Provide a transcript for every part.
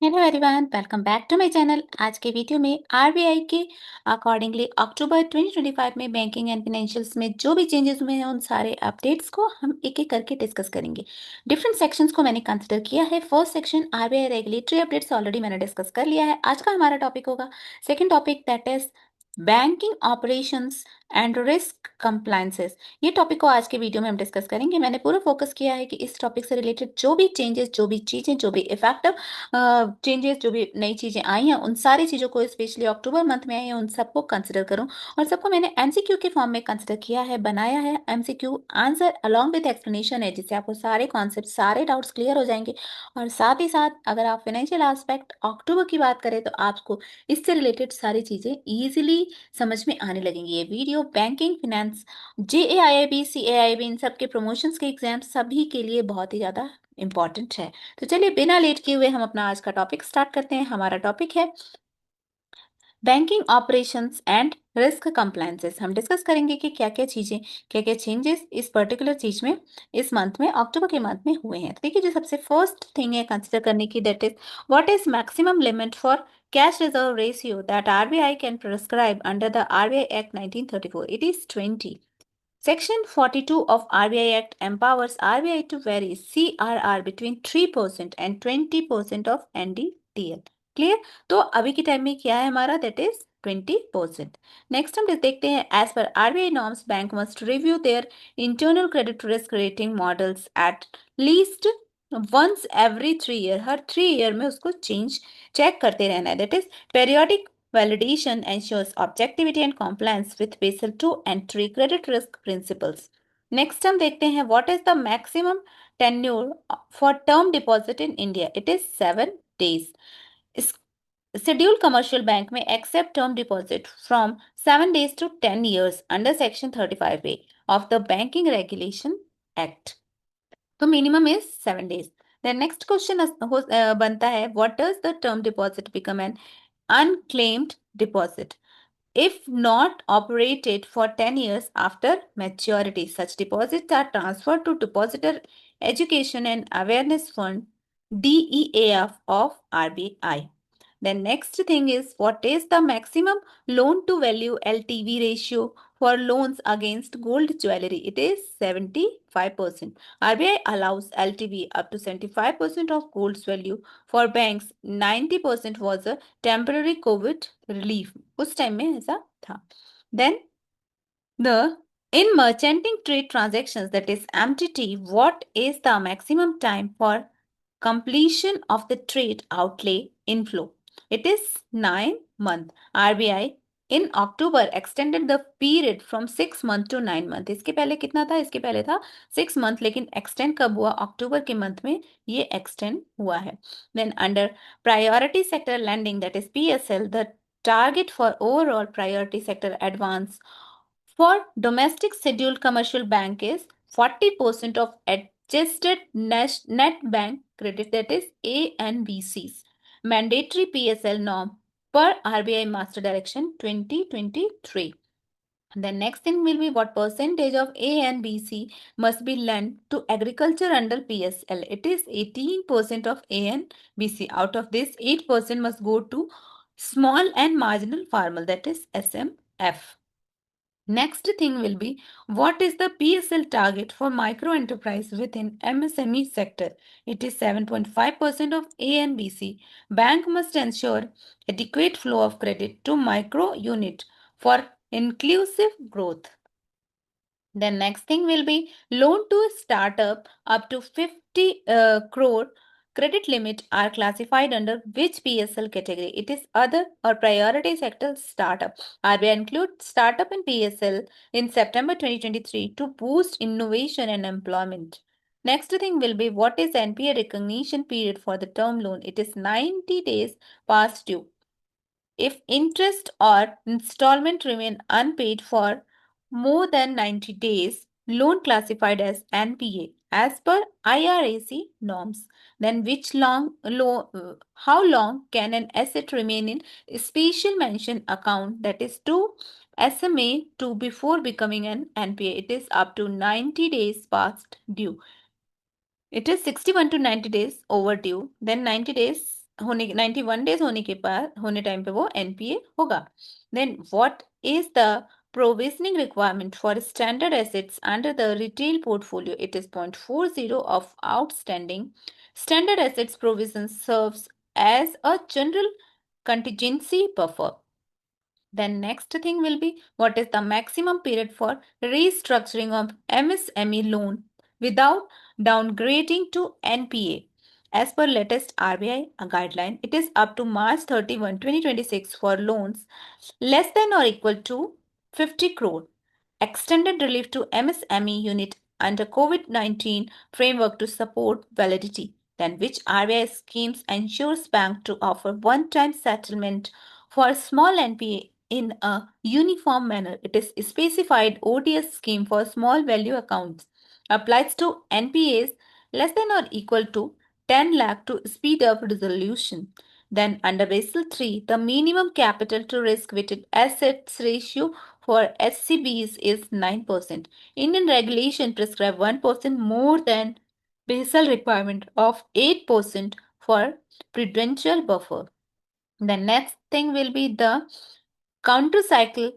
Hello everyone, welcome back to my channel. आज के video में आरबीआई के अकॉर्डिंगली अक्टूबर 2025 में बैंकिंग एंड फाइनेंशियल्स में जो भी चेंजेस हुए हैं उन सारे अपडेट्स को हम एक एक करके डिस्कस करेंगे। डिफरेंट सेक्शंस को मैंने कंसिडर किया है। First section RBI regulatory updates already मैंने डिस्कस कर लिया है। आज का हमारा टॉपिक होगा second topic, that is banking operations and risk compliances. ये टॉपिक को आज के वीडियो में हम डिस्कस करेंगे। मैंने पूरा फोकस किया है कि इस टॉपिक से रिलेटेड जो भी चेंजेस, जो भी चीजें, जो भी इफेक्टिव चेंजेस, जो भी नई चीजें आई हैं उन सारी चीजों को, स्पेशली अक्टूबर मंथ में आई हैं, उन सबको कंसिडर करूं और सबको मैंने एमसीक्यू के फॉर्म में कंसिडर किया है, बनाया है। MCQ answer along with explanation है, जिससे आपको सारे कॉन्सेप्ट, सारे डाउट्स क्लियर हो जाएंगे। और साथ ही साथ अगर आप फाइनेंशियल एस्पेक्ट अक्टूबर की बात करें तो आपको इससे रिलेटेड सारी चीजें इजीली समझ में आने लगेंगी। ये वीडियो बैंकिंग, फाइनेंस, जेएआईबी, सीएआईबी, इन सब के प्रमोशंस के एग्जाम सभी के लिए बहुत ही ज्यादा इंपॉर्टेंट है। तो चलिए बिना लेट किए हुए हम अपना आज का टॉपिक स्टार्ट करते हैं। हमारा टॉपिक है banking operations and risk compliances. हम डिस्कस करेंगे कि क्या क्या चीजें, क्या क्या चेंजेस इस पर्टिकुलर चीज में इस मंथ में, अक्टूबर के मंथ में हुए हैं। तो देखिए, जो सबसे फर्स्ट थिंग है कंसिडर करने की, that is what is maximum limit for cash reserve ratio that RBI can prescribe under the RBI act 1934. It is 20. Section 42 of RBI Act empowers RBI to vary CRR between 3% and 20% of NDTL. Clear? तो अभी के time में क्या है हमारा, that is 20%। Next हम देखते हैं, as per RBI norms bank must review their internal credit risk rating models at least once every 3 year. हर 3 ईयर में उसको चेक करते रहना है। That is periodic validation ensures objectivity and compliance with Basel II and 3 credit risk principles. Next हम देखते हैं, what is the maximum tenure for term deposit in India? It is 7 days. Scheduled commercial bank may accept term deposit from 7 days to 10 years under Section 35A of the Banking Regulation Act. तो minimum is 7 days. The next question बनता है, what does the term deposit become an unclaimed deposit if not operated for 10 years after maturity? Such deposits are transferred to Depositor Education and Awareness Fund, DEAF of RBI. Then next thing is, what is the maximum loan to value LTV ratio for loans against gold jewelry? It is 75%. RBI allows LTV up to 75% of gold's value. For banks, 90% was a temporary COVID relief. उस time में ऐसा था. Then the in merchanting trade transactions, that is MTT, what is the maximum time for completion of the trade outlay inflow? It is 9 months. RBI in October extended the period from 6 months to 9 months. इसके पहले कितना था? इसके पहले था 6 months, लेकिन extend कब हुआ? अक्टूबर के मंथ में ये extend हुआ है. Then under priority sector lending, that is PSL, the target for overall priority sector advance for domestic scheduled commercial bank is 40% of adjusted net bank credit, that is ANBCs. Mandatory PSL norm per RBI Master Direction 2023. The next thing will be, what percentage of A and BC must be lent to agriculture under PSL? It is 18% of A and BC. Out of this, 8% must go to small and marginal farmer, that is SMF. Next thing will be, what is the PSL target for micro enterprise within MSME sector? It is 7.5% of A and BC. Bank must ensure adequate flow of credit to micro unit for inclusive growth. The next thing will be, loan to startup up to 50 crore credit limit are classified under which PSL category? It is other or priority sector startup. RBI includes startup in PSL in September 2023 to boost innovation and employment. Next thing will be, what is NPA recognition period for the term loan? It is 90 days past due. If interest or installment remain unpaid for more than 90 days, loan classified as NPA as per IRAC norms. Then how long can an asset remain in special mention account, that is to SMA2, before becoming an NPA? It is up to 90 days past due. It is 61 to 90 days overdue. Then 90 days होने 91 days होने के बाद होने time पे वो NPA होगा. Then what is the provisioning requirement for standard assets under the retail portfolio? It is 0.40 of outstanding. Standard assets provision serves as a general contingency buffer. Then next thing will be what is the maximum period for restructuring of MSME loan without downgrading to NPA. As per latest RBI guideline, it is up to March 31, 2026 for loans less than or equal to 50 crore. Extended relief to MSME unit under COVID-19 framework to support validity. Then which RBI schemes ensures bank to offer one-time settlement for small NPA in a uniform manner. It is specified ODS scheme for small value accounts. Applies to NPAs less than or equal to 10 lakh to speed up resolution. Then under Basel III, the minimum capital to risk weighted assets ratio for SCBs is 9%. Indian regulation prescribe 1% more than Basel requirement of 8% for prudential buffer. The next thing will be the counter-cycle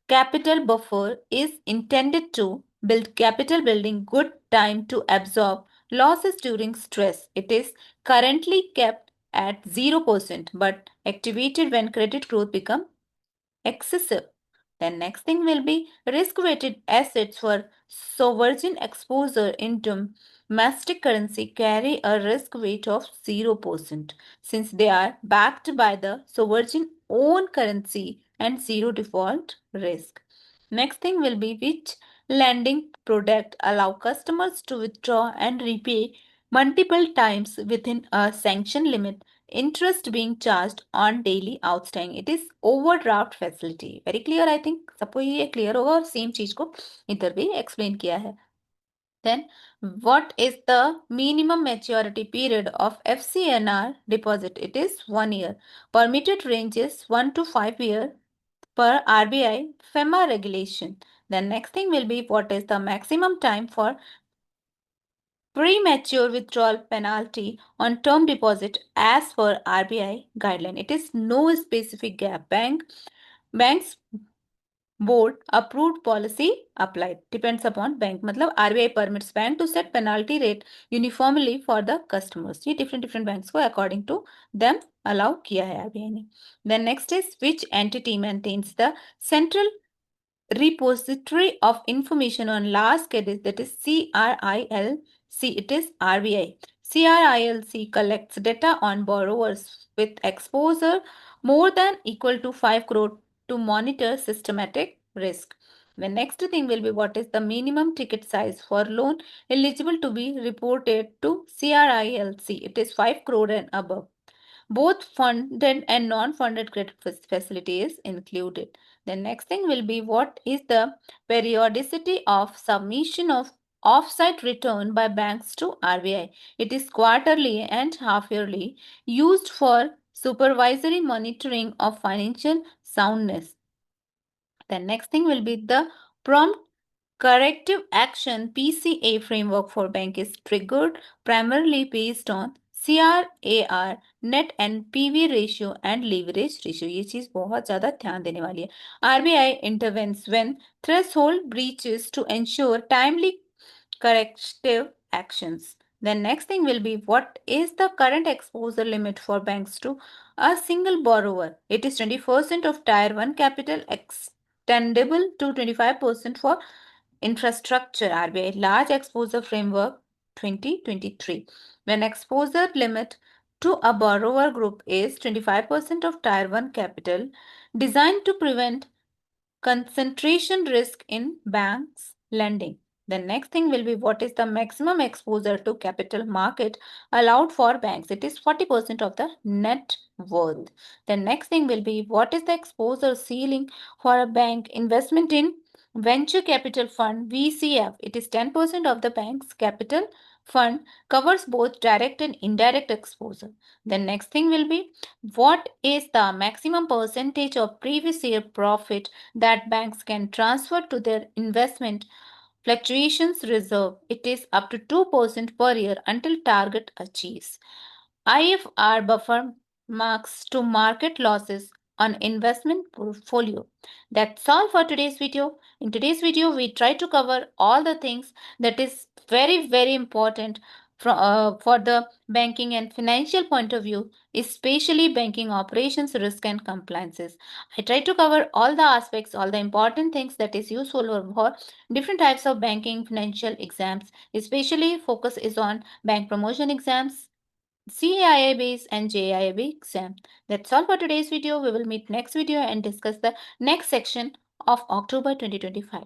capital buffer is intended to build capital building good time to absorb losses during stress. It is currently kept at 0% but activated when credit growth becomes excessive. Then next thing will be risk-weighted assets for sovereign exposure in domestic currency carry a risk weight of 0% since they are backed by the sovereign own currency and zero default risk. Next thing will be which lending product allow customers to withdraw and repay multiple times within a sanction limit, interest being charged on daily outstanding. It is overdraft facility. Very clear, I think. सबको ये clear होगा और same चीज को इधर भी explain किया है. Then, what is the minimum maturity period of FCNR deposit? It is 1 year. Permitted range is 1 to 5 year per RBI FEMA regulation. The next thing will be what is the maximum time for premature withdrawal penalty on term deposit as per RBI guideline. It is no specific gap. Banks board approved policy applied. Depends upon bank. मतलब RBI permits bank to set penalty rate uniformly for the customers. ये different banks को according to them allow किया है RBI ने. Then next is which entity maintains the central repository of information on large credits, that is CRILC. It is RBI. CRILC collects data on borrowers with exposure more than equal to 5 crore to monitor systematic risk. The next thing will be what is the minimum ticket size for loan eligible to be reported to CRILC. It is 5 crore and above. Both funded and non-funded credit facility is included. The next thing will be what is the periodicity of submission of offsite return by banks to RBI. It is quarterly and half-yearly, used for supervisory monitoring of financial soundness. The next thing will be the prompt corrective action PCA framework for bank is triggered primarily based on CRAR, net NPV ratio and leverage ratio. ये चीज बहुत ज्यादा ध्यान देने वाली है. RBI intervenes when threshold breaches to ensure timely corrective actions. The next thing will be what is the current exposure limit for banks to a single borrower. It is 20% of Tier 1 capital, extendable to 25% for infrastructure. RBI large exposure framework 2023. When exposure limit to a borrower group is 25% of Tier 1 capital, designed to prevent concentration risk in banks lending. The next thing will be what is the maximum exposure to capital market allowed for banks. It is 40% of the net worth. The next thing will be what is the exposure ceiling for a bank investment in venture capital fund VCF. It is 10% of the bank's capital fund, covers both direct and indirect exposure. The next thing will be what is the maximum percentage of previous year profit that banks can transfer to their investment fluctuations reserve. It is up to 2% per year until target achieves. IFR buffer marks to market losses on investment portfolio. That's all for today's video. In today's video, we try to cover all the things that is very important for the banking and financial point of view, especially banking operations, risk and compliances. I try to cover all the aspects, all the important things that is useful for different types of banking financial exams. Especially focus is on bank promotion exams, CIIBs and JIIB exam. That's all for today's video. We will meet next video and discuss the next section of October 2025.